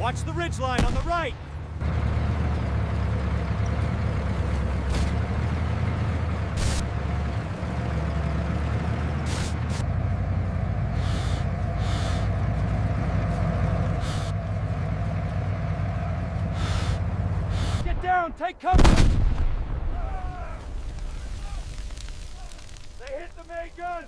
Watch the ridgeline on the right! Get down! Take cover! They hit the main gun!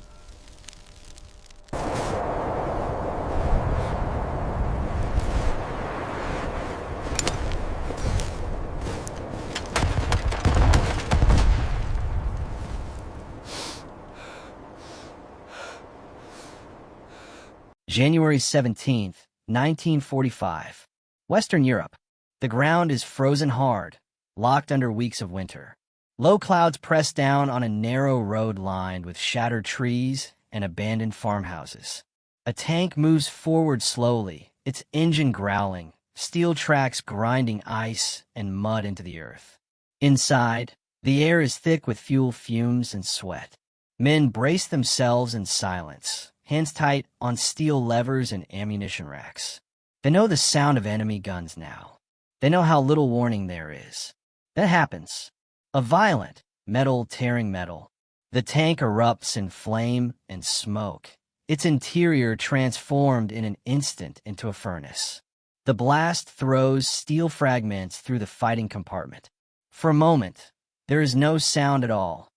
January 17th, 1945. Western Europe. The ground is frozen hard, locked under weeks of winter. Low clouds press down on a narrow road lined with shattered trees and abandoned farmhouses. A tank moves forward slowly, its engine growling, steel tracks grinding ice and mud into the earth. Inside, the air is thick with fuel fumes and sweat. Men brace themselves in silence, hands tight on steel levers and ammunition racks. They know the sound of enemy guns now. They know how little warning there is. That happens. A violent, metal tearing metal. The tank erupts in flame and smoke, its interior transformed in an instant into a furnace. The blast throws steel fragments through the fighting compartment. For a moment, there is no sound at all.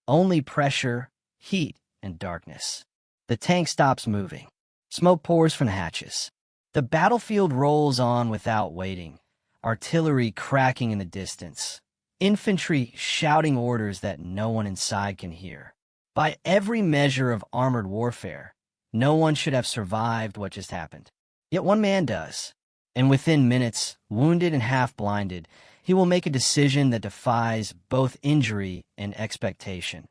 Only pressure, heat, and darkness. The tank stops moving. Smoke pours from the hatches. The battlefield rolls on without waiting, artillery cracking in the distance, infantry shouting orders that no one inside can hear. By every measure of armored warfare, no one should have survived what just happened. Yet one man does, and within minutes, wounded and half-blinded, he will make a decision that defies both injury and expectation.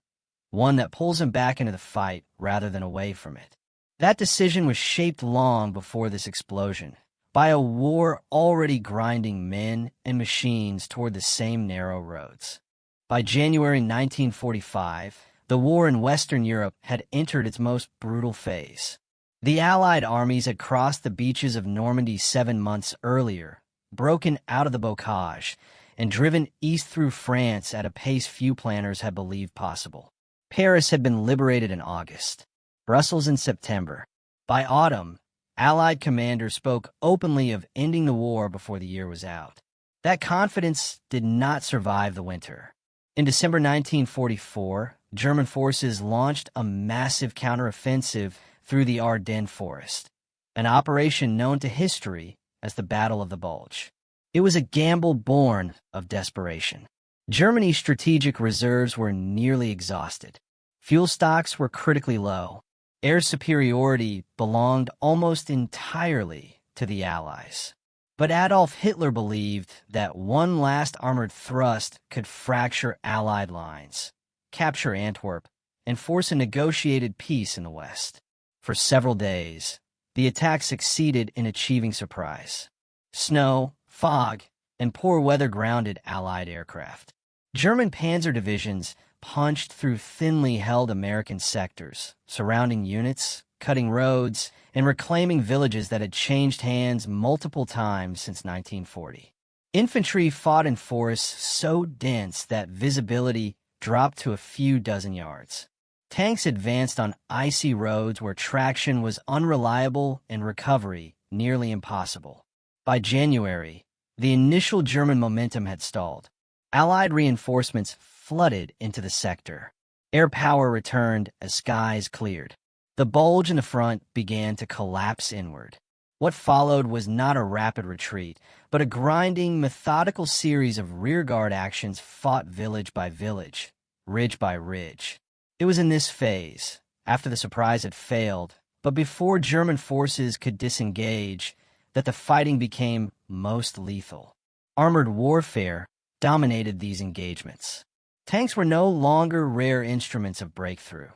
One that pulls him back into the fight rather than away from it. That decision was shaped long before this explosion, by a war already grinding men and machines toward the same narrow roads. By January 1945, the war in Western Europe had entered its most brutal phase. The Allied armies had crossed the beaches of Normandy 7 months earlier, broken out of the bocage, and driven east through France at a pace few planners had believed possible. Paris had been liberated in August, Brussels in September. By autumn, Allied commanders spoke openly of ending the war before the year was out. That confidence did not survive the winter. In December 1944, German forces launched a massive counteroffensive through the Ardennes forest, an operation known to history as the Battle of the Bulge. It was a gamble born of desperation. Germany's strategic reserves were nearly exhausted. Fuel stocks were critically low. Air superiority belonged almost entirely to the Allies. But Adolf Hitler believed that one last armored thrust could fracture Allied lines, capture Antwerp, and force a negotiated peace in the West. For several days, the attack succeeded in achieving surprise. Snow, fog, and poor weather grounded Allied aircraft. German panzer divisions punched through thinly held American sectors, surrounding units, cutting roads, and reclaiming villages that had changed hands multiple times since 1940. Infantry fought in forests so dense that visibility dropped to a few dozen yards. Tanks advanced on icy roads where traction was unreliable and recovery nearly impossible. By January, the initial German momentum had stalled. Allied reinforcements flooded into the sector. Air power returned as skies cleared. The bulge in the front began to collapse inward. What followed was not a rapid retreat, but a grinding, methodical series of rearguard actions fought village by village, ridge by ridge. It was in this phase, after the surprise had failed, but before German forces could disengage, that the fighting became most lethal. Armored warfare dominated these engagements. Tanks were no longer rare instruments of breakthrough.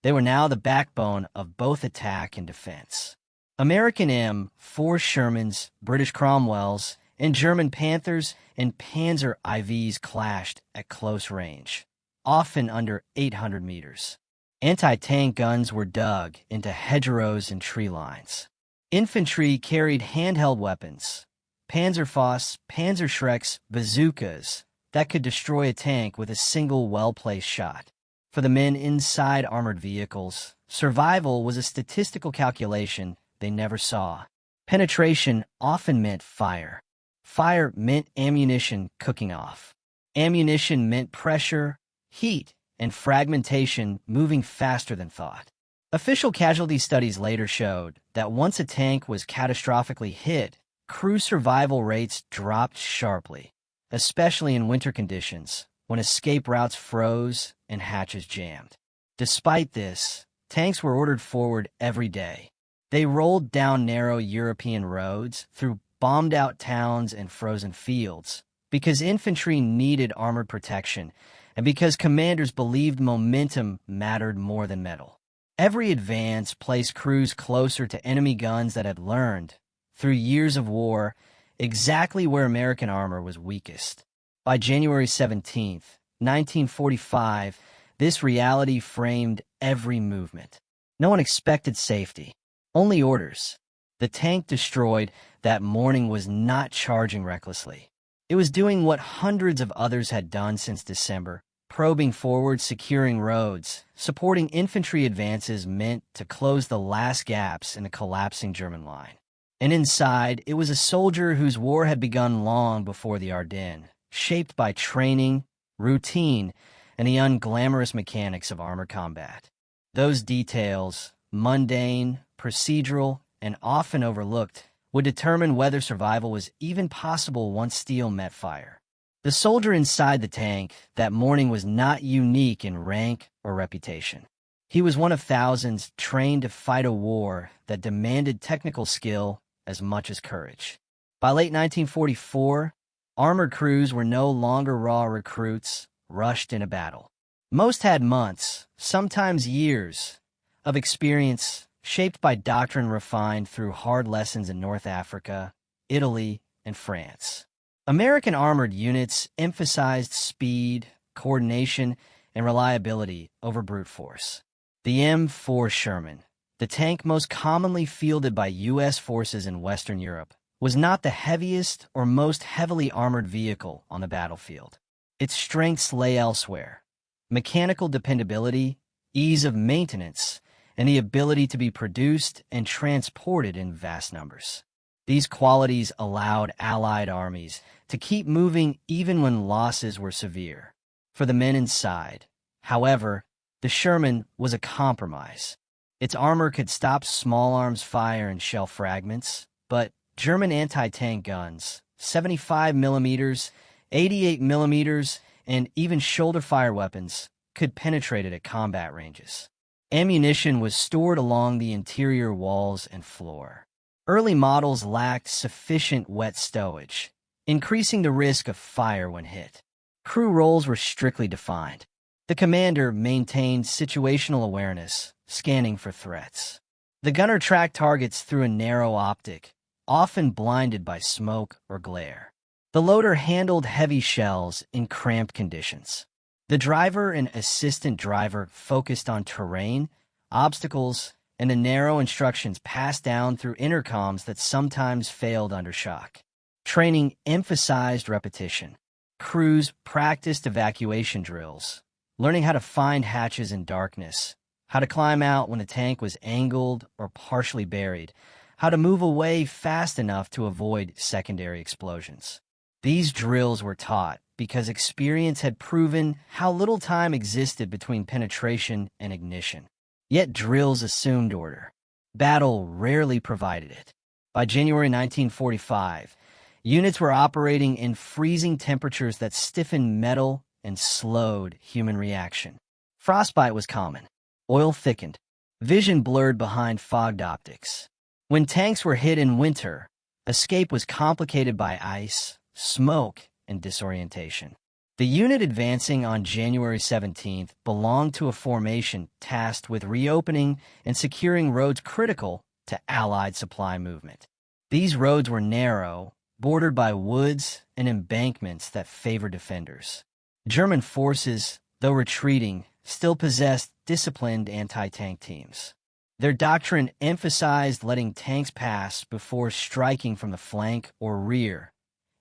They were now the backbone of both attack and defense. American M4 Shermans, British Cromwells, and German Panthers and Panzer IVs clashed at close range, often under 800 meters. Anti-tank guns were dug into hedgerows and tree lines. Infantry carried handheld weapons, Panzerfausts, Panzerschrecks, bazookas that could destroy a tank with a single well-placed shot. For the men inside armored vehicles, survival was a statistical calculation they never saw. Penetration often meant fire. Fire meant ammunition cooking off. Ammunition meant pressure, heat, and fragmentation moving faster than thought. Official casualty studies later showed that once a tank was catastrophically hit, crew survival rates dropped sharply, especially in winter conditions when escape routes froze and hatches jammed. Despite this, tanks were ordered forward every day. They rolled down narrow European roads through bombed-out towns and frozen fields because infantry needed armored protection and because commanders believed momentum mattered more than metal. Every advance placed crews closer to enemy guns that had learned, through years of war, exactly where American armor was weakest. By January 17, 1945, this reality framed every movement. No one expected safety, only orders. The tank destroyed that morning was not charging recklessly. It was doing what hundreds of others had done since December, probing forward, securing roads, supporting infantry advances meant to close the last gaps in a collapsing German line. And inside, it was a soldier whose war had begun long before the Ardennes, shaped by training, routine, and the unglamorous mechanics of armor combat. Those details, mundane, procedural, and often overlooked, would determine whether survival was even possible once steel met fire. The soldier inside the tank that morning was not unique in rank or reputation. He was one of thousands trained to fight a war that demanded technical skill as much as courage. By late 1944, armored crews were no longer raw recruits rushed in a battle. Most had months, sometimes years, of experience shaped by doctrine refined through hard lessons in North Africa, Italy, and France. American armored units emphasized speed, coordination, and reliability over brute force. The M4 Sherman, the tank most commonly fielded by U.S. forces in Western Europe, was not the heaviest or most heavily armored vehicle on the battlefield. Its strengths lay elsewhere: mechanical dependability, ease of maintenance, and the ability to be produced and transported in vast numbers. These qualities allowed Allied armies to keep moving even when losses were severe. For the men inside, however, the Sherman was a compromise. Its armor could stop small arms fire and shell fragments, but German anti-tank guns, 75 millimeters, 88 millimeters, and even shoulder-fire weapons, could penetrate it at combat ranges. Ammunition was stored along the interior walls and floor. Early models lacked sufficient wet stowage, increasing the risk of fire when hit. Crew roles were strictly defined. The commander maintained situational awareness, scanning for threats. The gunner tracked targets through a narrow optic, often blinded by smoke or glare. The loader handled heavy shells in cramped conditions. The driver and assistant driver focused on terrain, obstacles, and the narrow instructions passed down through intercoms that sometimes failed under shock. Training emphasized repetition. Crews practiced evacuation drills, learning how to find hatches in darkness, how to climb out when a tank was angled or partially buried, how to move away fast enough to avoid secondary explosions. These drills were taught because experience had proven how little time existed between penetration and ignition. Yet drills assumed order. Battle rarely provided it. By January 1945, units were operating in freezing temperatures that stiffened metal and slowed human reaction. Frostbite was common. Oil thickened. Vision blurred behind fogged optics. When tanks were hit in winter, escape was complicated by ice, smoke, and disorientation. The unit advancing on January 17th belonged to a formation tasked with reopening and securing roads critical to Allied supply movement. These roads were narrow, bordered by woods and embankments that favored defenders. German forces, though retreating, still possessed disciplined anti-tank teams. Their doctrine emphasized letting tanks pass before striking from the flank or rear,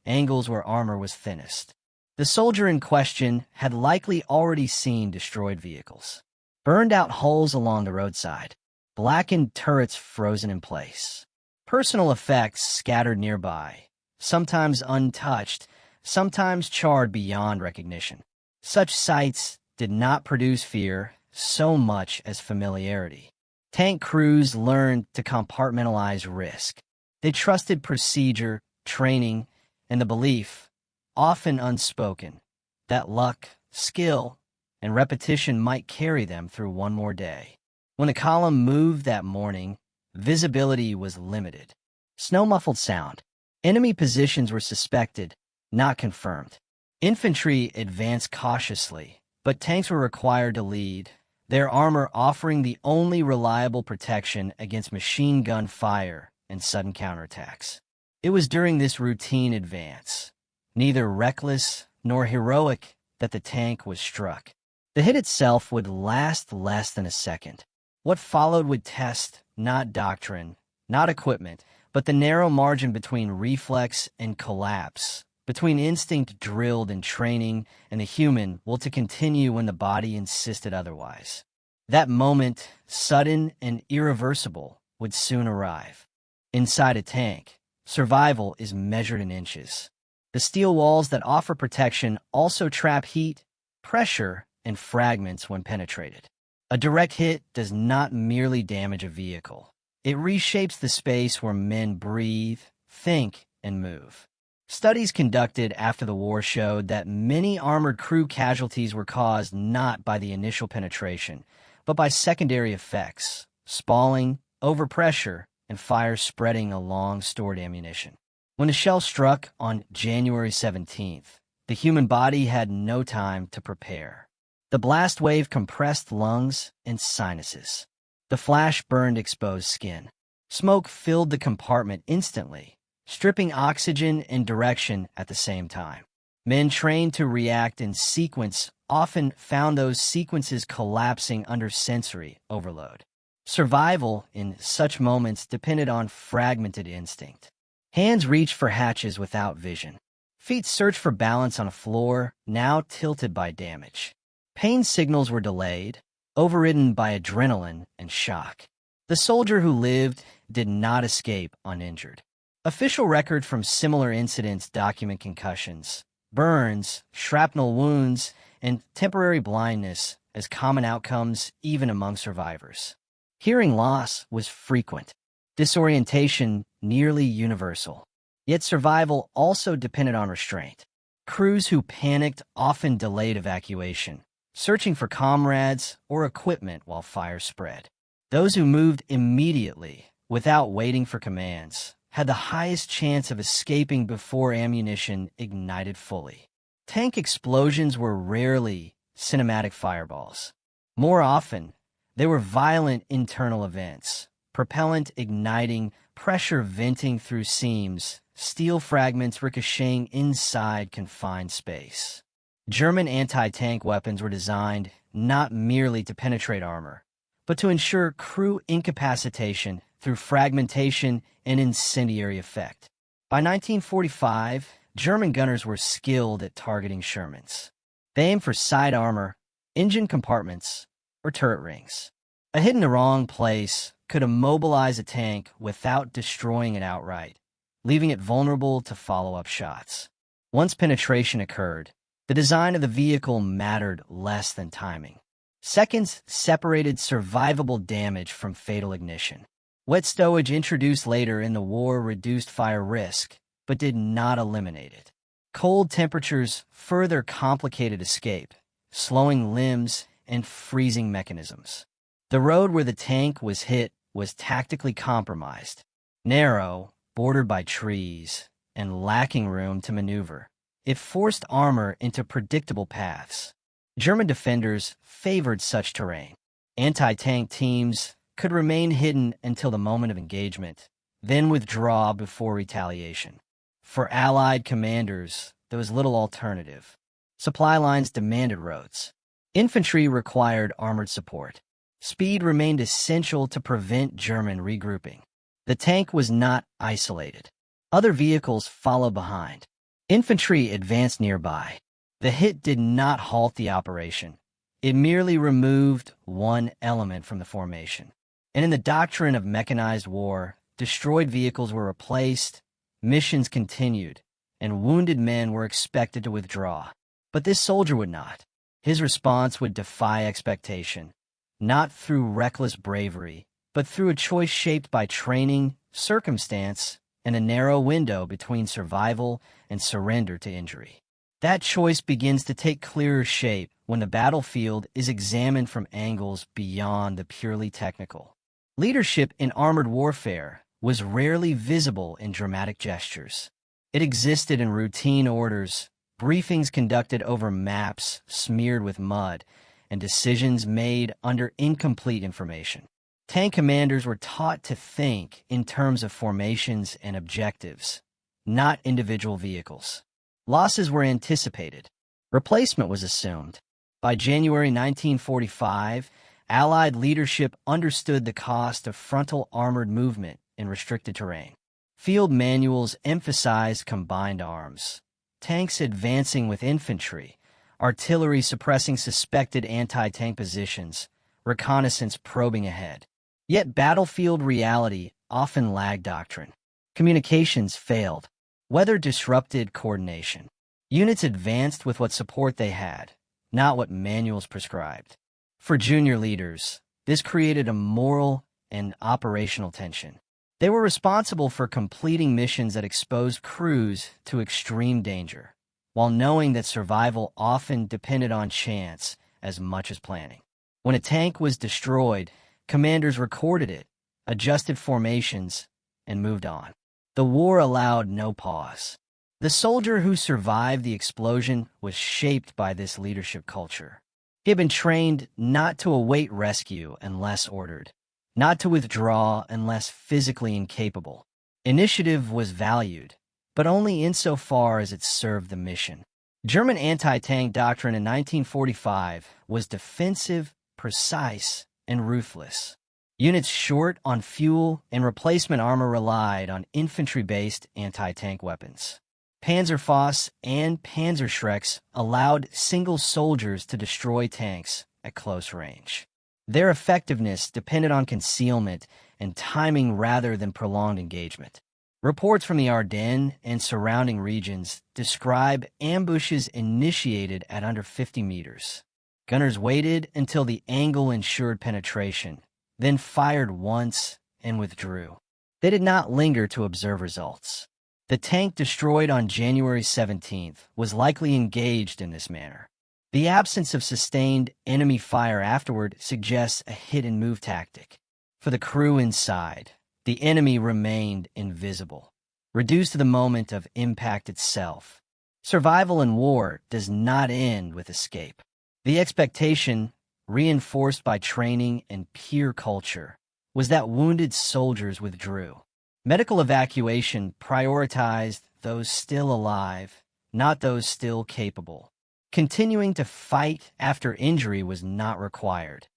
angles where armor was thinnest. The soldier in question had likely already seen destroyed vehicles, burned-out hulls along the roadside, blackened turrets frozen in place, personal effects scattered nearby, sometimes untouched, sometimes charred beyond recognition. Such sights did not produce fear so much as familiarity. Tank crews learned to compartmentalize risk. They trusted procedure, training, and the belief, often unspoken, that luck, skill, and repetition might carry them through one more day. When the column moved that morning, visibility was limited. Snow-muffled sound. Enemy positions were suspected, not confirmed. Infantry advanced cautiously, but tanks were required to lead, their armor offering the only reliable protection against machine gun fire and sudden counterattacks. It was during this routine advance, neither reckless nor heroic, that the tank was struck. The hit itself would last less than a second. What followed would test not doctrine, not equipment, but the narrow margin between reflex and collapse, between instinct drilled in training and the human will to continue when the body insisted otherwise. That moment, sudden and irreversible, would soon arrive. Inside a tank, survival is measured in inches. The steel walls that offer protection also trap heat, pressure, and fragments when penetrated. A direct hit does not merely damage a vehicle. It reshapes the space where men breathe, think, and move. Studies conducted after the war showed that many armored crew casualties were caused not by the initial penetration, but by secondary effects, spalling, overpressure, and fire spreading along stored ammunition. When the shell struck on January 17th, the human body had no time to prepare. The blast wave compressed lungs and sinuses. The flash burned exposed skin. Smoke filled the compartment instantly, stripping oxygen and direction at the same time. Men trained to react in sequence often found those sequences collapsing under sensory overload. Survival in such moments depended on fragmented instinct. Hands reached for hatches without vision. Feet searched for balance on a floor now tilted by damage. Pain signals were delayed, overridden by adrenaline and shock. The soldier who lived did not escape uninjured. Official records from similar incidents document concussions, burns, shrapnel wounds, and temporary blindness as common outcomes even among survivors. Hearing loss was frequent, disorientation nearly universal. Yet survival also depended on restraint. Crews who panicked often delayed evacuation, searching for comrades or equipment while fire spread. Those who moved immediately, without waiting for commands, had the highest chance of escaping before ammunition ignited fully. Tank explosions were rarely cinematic fireballs. More often, they were violent internal events, propellant igniting, pressure venting through seams, steel fragments ricocheting inside confined space. German anti-tank weapons were designed not merely to penetrate armor, but to ensure crew incapacitation through fragmentation and incendiary effect. By 1945, German gunners were skilled at targeting Shermans. They aimed for side armor, engine compartments, or turret rings. A hit in the wrong place could immobilize a tank without destroying it outright, leaving it vulnerable to follow-up shots. Once penetration occurred, the design of the vehicle mattered less than timing. Seconds separated survivable damage from fatal ignition. Wet stowage introduced later in the war reduced fire risk, but did not eliminate it. Cold temperatures further complicated escape, slowing limbs and freezing mechanisms. The road where the tank was hit was tactically compromised, narrow, bordered by trees, and lacking room to maneuver. It forced armor into predictable paths. German defenders favored such terrain. Anti-tank teams could remain hidden until the moment of engagement, then withdraw before retaliation. For Allied commanders, there was little alternative. Supply lines demanded roads. Infantry required armored support. Speed remained essential to prevent German regrouping. The tank was not isolated. Other vehicles followed behind. Infantry advanced nearby. The hit did not halt the operation. It merely removed one element from the formation. And in the doctrine of mechanized war, destroyed vehicles were replaced, missions continued, and wounded men were expected to withdraw. But this soldier would not. His response would defy expectation, not through reckless bravery, but through a choice shaped by training, circumstance, and a narrow window between survival and surrender to injury. That choice begins to take clearer shape when the battlefield is examined from angles beyond the purely technical. Leadership in armored warfare was rarely visible in dramatic gestures. It existed in routine orders, briefings conducted over maps smeared with mud, and decisions made under incomplete information. Tank commanders were taught to think in terms of formations and objectives, not individual vehicles. Losses were anticipated. Replacement was assumed. By January 1945, Allied leadership understood the cost of frontal armored movement in restricted terrain. Field manuals emphasized combined arms, tanks advancing with infantry, artillery suppressing suspected anti-tank positions, reconnaissance probing ahead. Yet battlefield reality often lagged doctrine. Communications failed. Weather disrupted coordination. Units advanced with what support they had, not what manuals prescribed. For junior leaders, this created a moral and operational tension. They were responsible for completing missions that exposed crews to extreme danger, while knowing that survival often depended on chance as much as planning. When a tank was destroyed, commanders recorded it, adjusted formations, and moved on. The war allowed no pause. The soldier who survived the explosion was shaped by this leadership culture. He had been trained not to await rescue unless ordered, not to withdraw unless physically incapable. Initiative was valued, but only insofar as it served the mission. German anti-tank doctrine in 1945 was defensive, precise, and ruthless. Units short on fuel and replacement armor relied on infantry-based anti-tank weapons. Panzerfausts and Panzerschrecks allowed single soldiers to destroy tanks at close range. Their effectiveness depended on concealment and timing rather than prolonged engagement. Reports from the Ardennes and surrounding regions describe ambushes initiated at under 50 meters. Gunners waited until the angle ensured penetration, then fired once and withdrew. They did not linger to observe results. The tank destroyed on January 17th was likely engaged in this manner. The absence of sustained enemy fire afterward suggests a hit-and-move tactic. For the crew inside, the enemy remained invisible, reduced to the moment of impact itself. Survival in war does not end with escape. The expectation, reinforced by training and peer culture, was that wounded soldiers withdrew. Medical evacuation prioritized those still alive, not those still capable. Continuing to fight after injury was not required,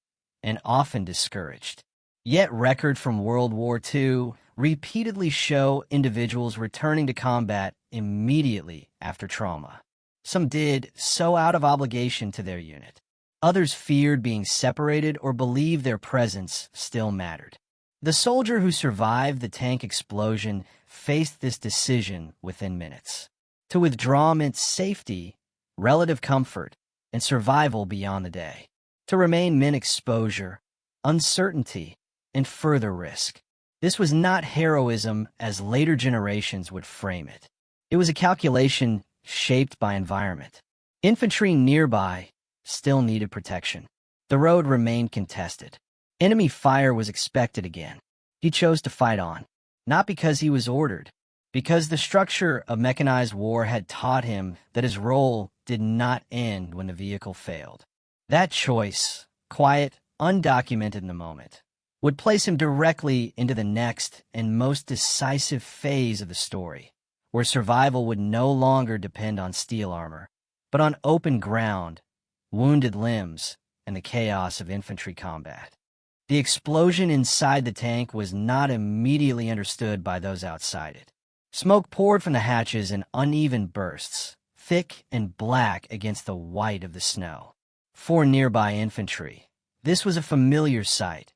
and often discouraged. Yet records from World War II repeatedly show individuals returning to combat immediately after trauma. Some did so out of obligation to their unit. Others feared being separated or believed their presence still mattered. The soldier who survived the tank explosion faced this decision within minutes. To withdraw meant safety, relative comfort, and survival beyond the day. To remain meant exposure, uncertainty, and further risk. This was not heroism as later generations would frame it. It was a calculation shaped by environment. Infantry nearby still needed protection. The road remained contested. Enemy fire was expected again. He chose to fight on, not because he was ordered, because the structure of mechanized war had taught him that his role did not end when the vehicle failed. That choice, quiet, undocumented in the moment, would place him directly into the next and most decisive phase of the story, where survival would no longer depend on steel armor, but on open ground, wounded limbs, and the chaos of infantry combat. The explosion inside the tank was not immediately understood by those outside it. Smoke poured from the hatches in uneven bursts, thick and black against the white of the snow. For nearby infantry, this was a familiar sight,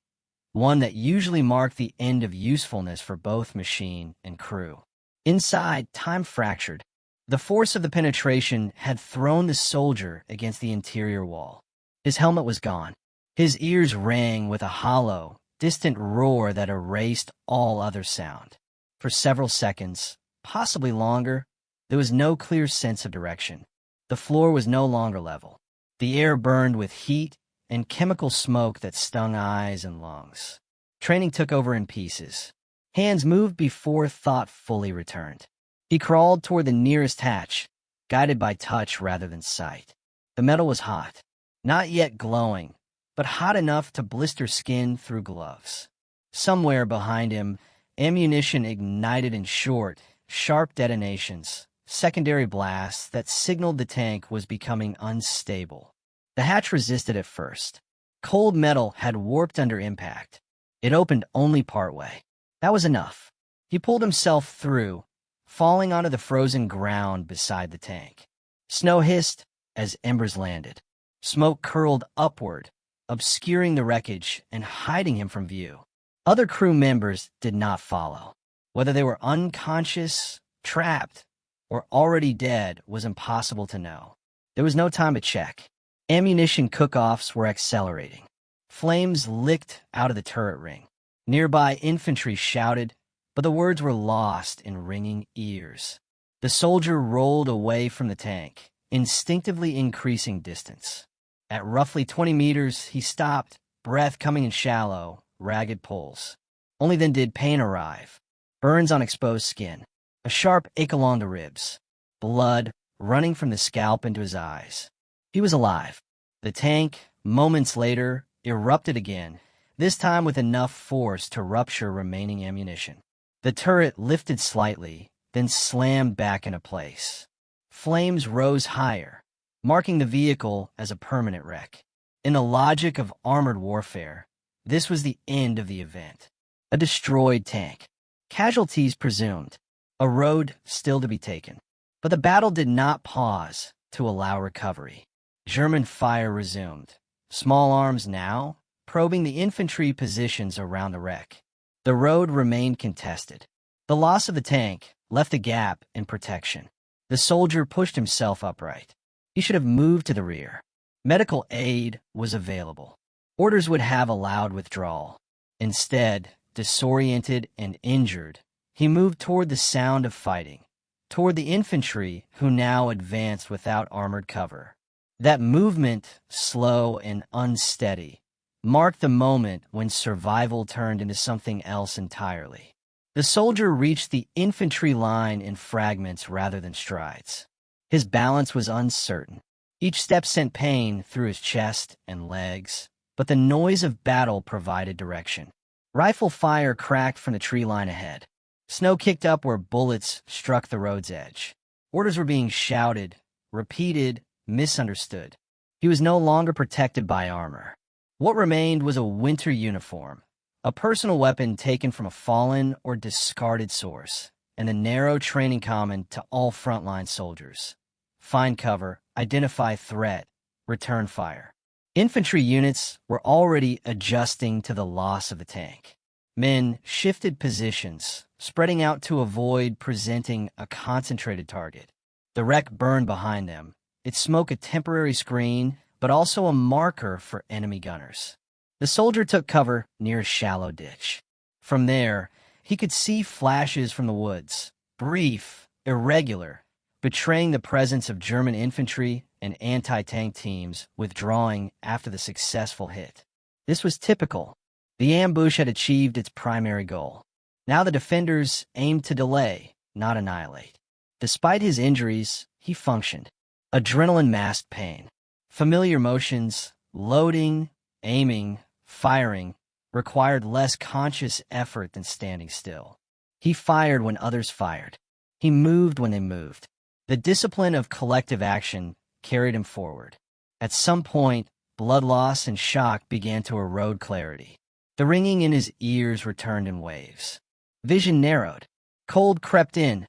one that usually marked the end of usefulness for both machine and crew. Inside, time fractured. The force of the penetration had thrown the soldier against the interior wall. His helmet was gone. His ears rang with a hollow, distant roar that erased all other sound. For several seconds, possibly longer, there was no clear sense of direction. The floor was no longer level. The air burned with heat and chemical smoke that stung eyes and lungs. Training took over in pieces. Hands moved before thought fully returned. He crawled toward the nearest hatch, guided by touch rather than sight. The metal was hot, not yet glowing, but hot enough to blister skin through gloves. Somewhere behind him, ammunition ignited in short, sharp detonations, secondary blasts that signaled the tank was becoming unstable. The hatch resisted at first. Cold metal had warped under impact. It opened only partway. That was enough. He pulled himself through, falling onto the frozen ground beside the tank. Snow hissed as embers landed. Smoke curled upward, obscuring the wreckage and hiding him from view. Other crew members did not follow. Whether they were unconscious, trapped, or already dead was impossible to know. There was no time to check. Ammunition cook-offs were accelerating. Flames licked out of the turret ring. Nearby infantry shouted, but the words were lost in ringing ears. The soldier rolled away from the tank, instinctively increasing distance. At roughly 20 meters, he stopped, breath coming in shallow, ragged pulls. Only then did pain arrive. Burns on exposed skin. A sharp ache along the ribs. Blood running from the scalp into his eyes. He was alive. The tank, moments later, erupted again, this time with enough force to rupture remaining ammunition. The turret lifted slightly, then slammed back into place. Flames rose higher, marking the vehicle as a permanent wreck. In the logic of armored warfare, this was the end of the event. A destroyed tank. Casualties presumed. A road still to be taken. But the battle did not pause to allow recovery. German fire resumed. Small arms now, probing the infantry positions around the wreck. The road remained contested. The loss of the tank left a gap in protection. The soldier pushed himself upright. He should have moved to the rear. Medical aid was available. Orders would have allowed withdrawal. Instead, disoriented and injured, he moved toward the sound of fighting, toward the infantry who now advanced without armored cover. That movement, slow and unsteady, marked the moment when survival turned into something else entirely. The soldier reached the infantry line in fragments rather than strides. His balance was uncertain. Each step sent pain through his chest and legs, but the noise of battle provided direction. Rifle fire cracked from the tree line ahead. Snow kicked up where bullets struck the road's edge. Orders were being shouted, repeated, misunderstood. He was no longer protected by armor. What remained was a winter uniform, a personal weapon taken from a fallen or discarded source, and a narrow training common to all frontline soldiers. Find cover, identify threat, return fire. Infantry units were already adjusting to the loss of the tank. Men shifted positions, spreading out to avoid presenting a concentrated target. The wreck burned behind them, its smoke a temporary screen, but also a marker for enemy gunners. The soldier took cover near a shallow ditch. From there, he could see flashes from the woods, brief, irregular, betraying the presence of German infantry and anti-tank teams withdrawing after the successful hit. This was typical. The ambush had achieved its primary goal. Now the defenders aimed to delay, not annihilate. Despite his injuries, he functioned. Adrenaline masked pain. Familiar motions, loading, aiming, firing, required less conscious effort than standing still. He fired when others fired. He moved when they moved. The discipline of collective action carried him forward. At some point, blood loss and shock began to erode clarity. The ringing in his ears returned in waves. Vision narrowed. Cold crept in,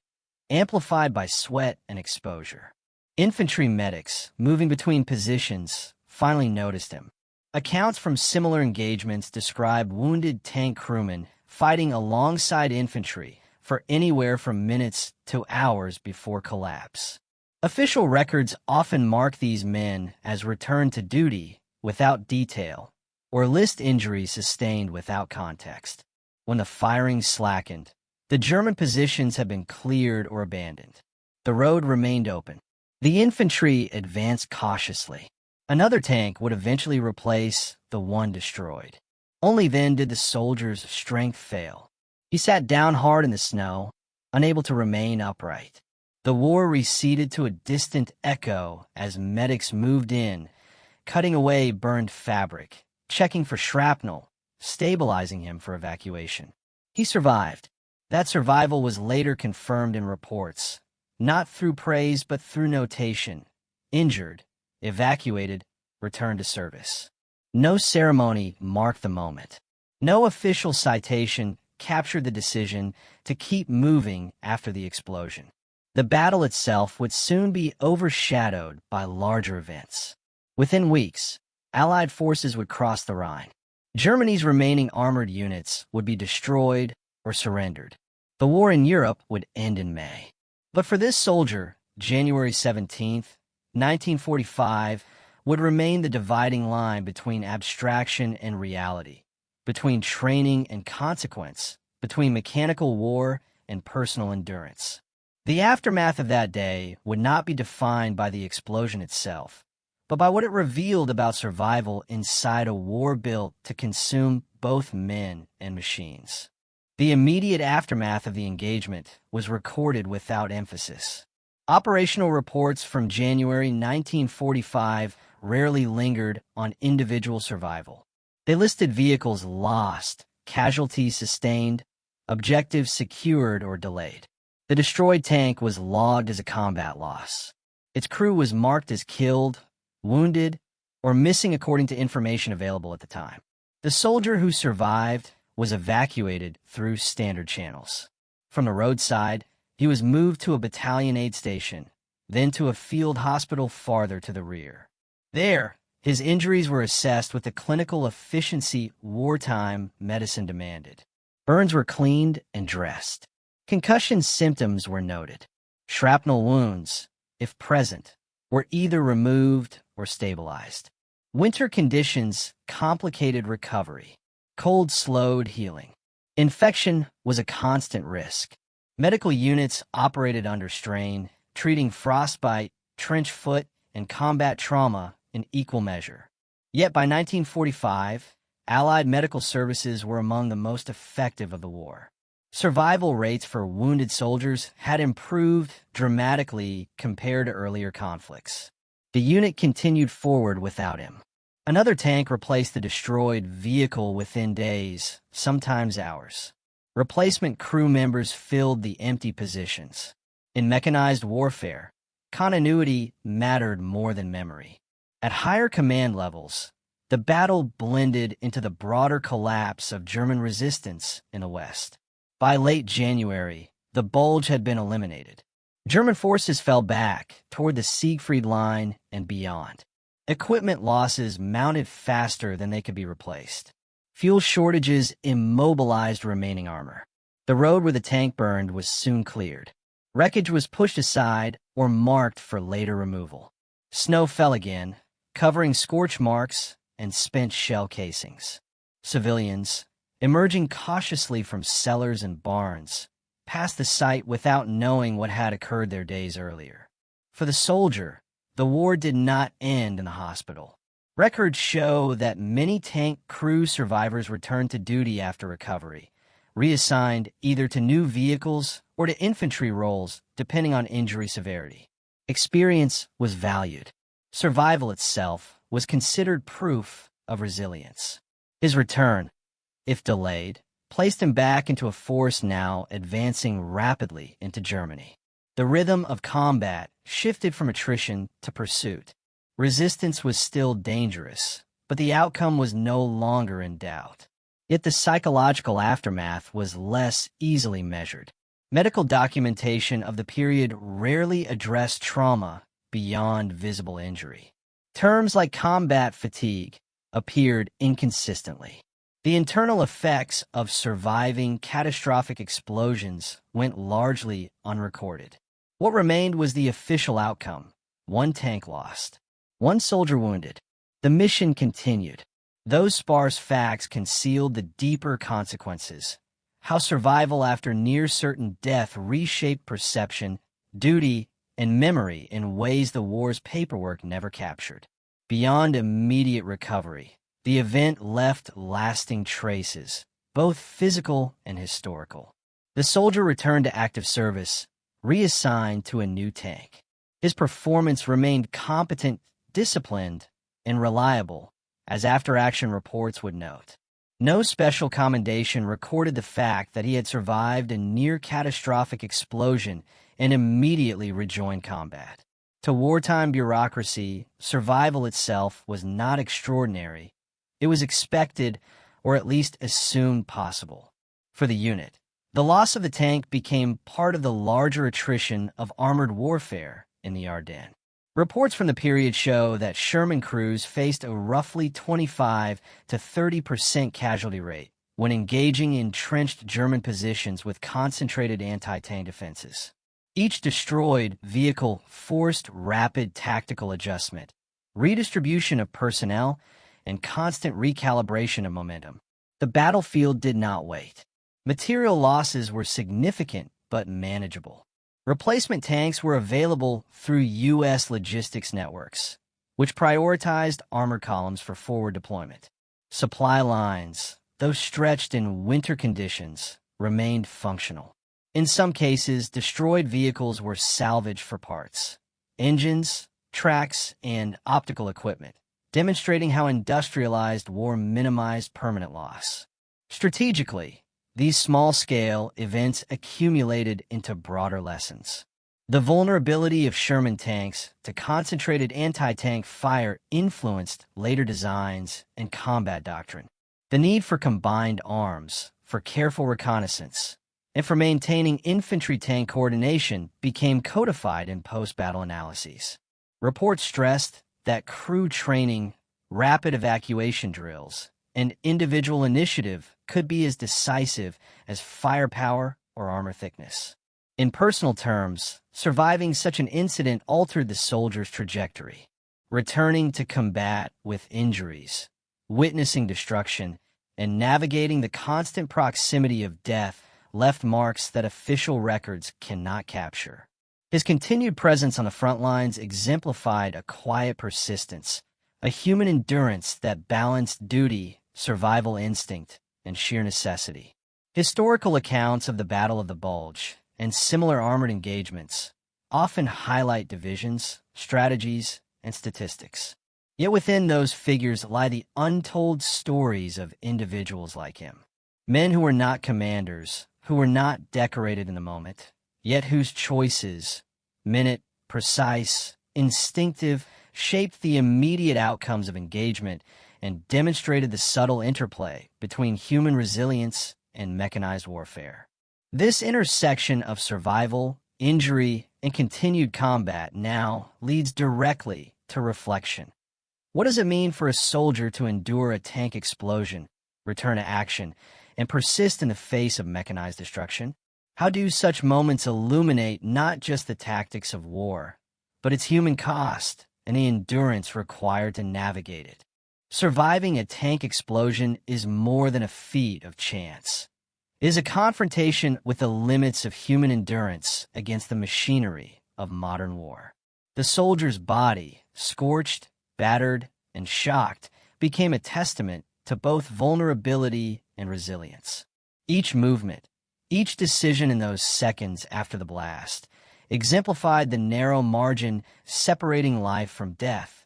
amplified by sweat and exposure. Infantry medics, moving between positions, finally noticed him. Accounts from similar engagements describe wounded tank crewmen fighting alongside infantry for anywhere from minutes to hours before collapse. Official records often mark these men as returned to duty without detail, or list injuries sustained without context. When the firing slackened, the German positions had been cleared or abandoned. The road remained open. The infantry advanced cautiously. Another tank would eventually replace the one destroyed. Only then did the soldier's strength fail. He sat down hard in the snow, unable to remain upright. The war receded to a distant echo as medics moved in, cutting away burned fabric, checking for shrapnel, stabilizing him for evacuation. He survived. That survival was later confirmed in reports, not through praise but through notation. Injured, evacuated, returned to service. No ceremony marked the moment. No official citation captured the decision to keep moving after the explosion. The battle itself would soon be overshadowed by larger events. Within weeks, Allied forces would cross the Rhine. Germany's remaining armored units would be destroyed or surrendered. The war in Europe would end in May. But for this soldier, January 17th, 1945, would remain the dividing line between abstraction and reality, between training and consequence, between mechanical war and personal endurance. The aftermath of that day would not be defined by the explosion itself, but by what it revealed about survival inside a war built to consume both men and machines. The immediate aftermath of the engagement was recorded without emphasis. Operational reports from January 1945 rarely lingered on individual survival. They listed vehicles lost, casualties sustained, objectives secured or delayed. The destroyed tank was logged as a combat loss. Its crew was marked as killed, wounded, or missing according to information available at the time. The soldier who survived was evacuated through standard channels. From the roadside, he was moved to a battalion aid station, then to a field hospital farther to the rear. There, his injuries were assessed with the clinical efficiency wartime medicine demanded. Burns were cleaned and dressed. Concussion symptoms were noted. Shrapnel wounds, if present, were either removed or stabilized. Winter conditions complicated recovery. Cold slowed healing. Infection was a constant risk. Medical units operated under strain, treating frostbite, trench foot, and combat trauma in equal measure. Yet by 1945, Allied medical services were among the most effective of the war. Survival rates for wounded soldiers had improved dramatically compared to earlier conflicts. The unit continued forward without him. Another tank replaced the destroyed vehicle within days, sometimes hours. Replacement crew members filled the empty positions. In mechanized warfare, continuity mattered more than memory. At higher command levels, the battle blended into the broader collapse of German resistance in the West. By late January, the Bulge had been eliminated. German forces fell back toward the Siegfried Line and beyond. Equipment losses mounted faster than they could be replaced. Fuel shortages immobilized remaining armor. The road where the tank burned was soon cleared. Wreckage was pushed aside or marked for later removal. Snow fell again, covering scorch marks and spent shell casings. Civilians, emerging cautiously from cellars and barns, passed the site without knowing what had occurred there days earlier. For the soldier, the war did not end in the hospital. Records show that many tank crew survivors returned to duty after recovery, reassigned either to new vehicles or to infantry roles depending on injury severity. Experience was valued. Survival itself was considered proof of resilience. His return, if delayed, placed him back into a force now advancing rapidly into Germany. The rhythm of combat shifted from attrition to pursuit. Resistance was still dangerous, but the outcome was no longer in doubt. Yet the psychological aftermath was less easily measured. Medical documentation of the period rarely addressed trauma beyond visible injury. Terms like combat fatigue appeared inconsistently. The internal effects of surviving catastrophic explosions went largely unrecorded. What remained was the official outcome: one tank lost, one soldier wounded. The mission continued. Those sparse facts concealed the deeper consequences: how survival after near-certain death reshaped perception, duty, and memory in ways the war's paperwork never captured. Beyond immediate recovery, the event left lasting traces, both physical and historical. The soldier returned to active service, reassigned to a new tank. His performance remained competent, disciplined, and reliable, as after-action reports would note. No special commendation recorded the fact that he had survived a near-catastrophic explosion and immediately rejoined combat. To wartime bureaucracy, survival itself was not extraordinary. It was expected, or at least assumed possible. For the unit, the loss of the tank became part of the larger attrition of armored warfare in the Ardennes. Reports from the period show that Sherman crews faced a roughly 25 to 30% casualty rate when engaging entrenched German positions with concentrated anti-tank defenses. Each destroyed vehicle forced rapid tactical adjustment, redistribution of personnel, and constant recalibration of momentum. The battlefield did not wait. Material losses were significant but manageable. Replacement tanks were available through U.S. logistics networks, which prioritized armored columns for forward deployment. Supply lines, though stretched in winter conditions, remained functional. In some cases, destroyed vehicles were salvaged for parts, engines, tracks, and optical equipment, demonstrating how industrialized war minimized permanent loss. Strategically, these small-scale events accumulated into broader lessons. The vulnerability of Sherman tanks to concentrated anti-tank fire influenced later designs and combat doctrine. The need for combined arms, for careful reconnaissance, and for maintaining infantry-tank coordination became codified in post-battle analyses. Reports stressed that crew training, rapid evacuation drills, and individual initiative could be as decisive as firepower or armor thickness. In personal terms, surviving such an incident altered the soldier's trajectory. Returning to combat with injuries, witnessing destruction, and navigating the constant proximity of death left marks that official records cannot capture. His continued presence on the front lines exemplified a quiet persistence, a human endurance that balanced duty, survival instinct, and sheer necessity. Historical accounts of the Battle of the Bulge and similar armored engagements often highlight divisions, strategies, and statistics. Yet within those figures lie the untold stories of individuals like him. Men who were not commanders, who were not decorated in the moment, yet whose choices, minute, precise, instinctive, shaped the immediate outcomes of engagement and demonstrated the subtle interplay between human resilience and mechanized warfare. This intersection of survival, injury, and continued combat now leads directly to reflection. What does it mean for a soldier to endure a tank explosion, return to action, and persist in the face of mechanized destruction? How do such moments illuminate not just the tactics of war, but its human cost and the endurance required to navigate it? Surviving a tank explosion is more than a feat of chance. It is a confrontation with the limits of human endurance against the machinery of modern war. The soldier's body, scorched, battered, and shocked, became a testament to both vulnerability and resilience. Each movement, each decision in those seconds after the blast, exemplified the narrow margin separating life from death,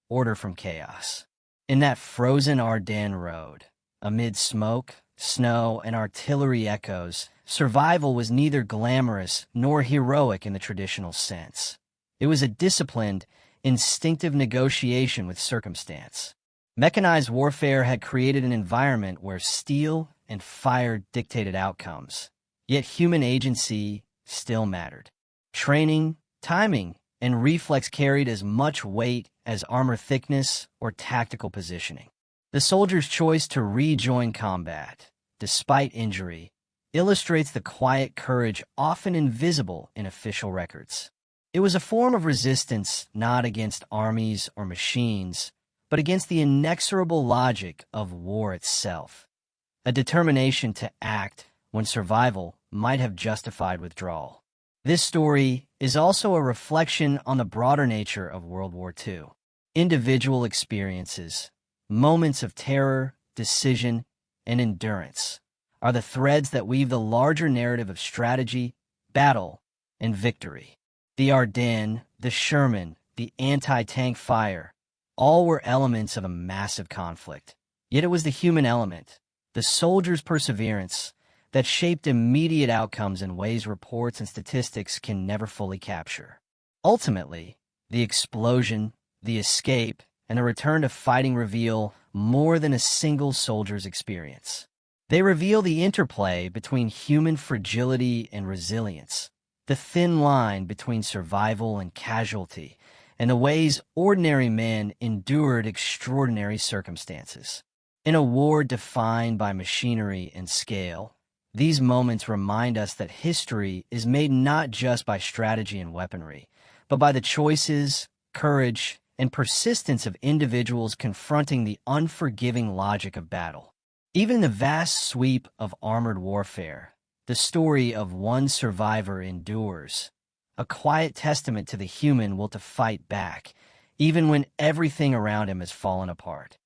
order from chaos. In that frozen Ardennes road, amid smoke, snow, and artillery echoes, survival was neither glamorous nor heroic in the traditional sense. It was a disciplined, instinctive negotiation with circumstance. Mechanized warfare had created an environment where steel and fire dictated outcomes, yet human agency still mattered. Training, timing, and reflex carried as much weight as armor thickness or tactical positioning. The soldier's choice to rejoin combat, despite injury, illustrates the quiet courage often invisible in official records. It was a form of resistance not against armies or machines, but against the inexorable logic of war itself, a determination to act when survival might have justified withdrawal. This story is also a reflection on the broader nature of World War II. Individual experiences, moments of terror, decision, and endurance are the threads that weave the larger narrative of strategy, battle, and victory. The Ardennes, the Sherman, the anti-tank fire, all were elements of a massive conflict. Yet it was the human element, the soldier's perseverance, that shaped immediate outcomes in ways reports and statistics can never fully capture. Ultimately, the explosion, the escape, and the return to fighting reveal more than a single soldier's experience. They reveal the interplay between human fragility and resilience, the thin line between survival and casualty, and the ways ordinary men endured extraordinary circumstances. In a war defined by machinery and scale, these moments remind us that history is made not just by strategy and weaponry, but by the choices, courage, and persistence of individuals confronting the unforgiving logic of battle. Even in the vast sweep of armored warfare, the story of one survivor endures, a quiet testament to the human will to fight back, even when everything around him has fallen apart.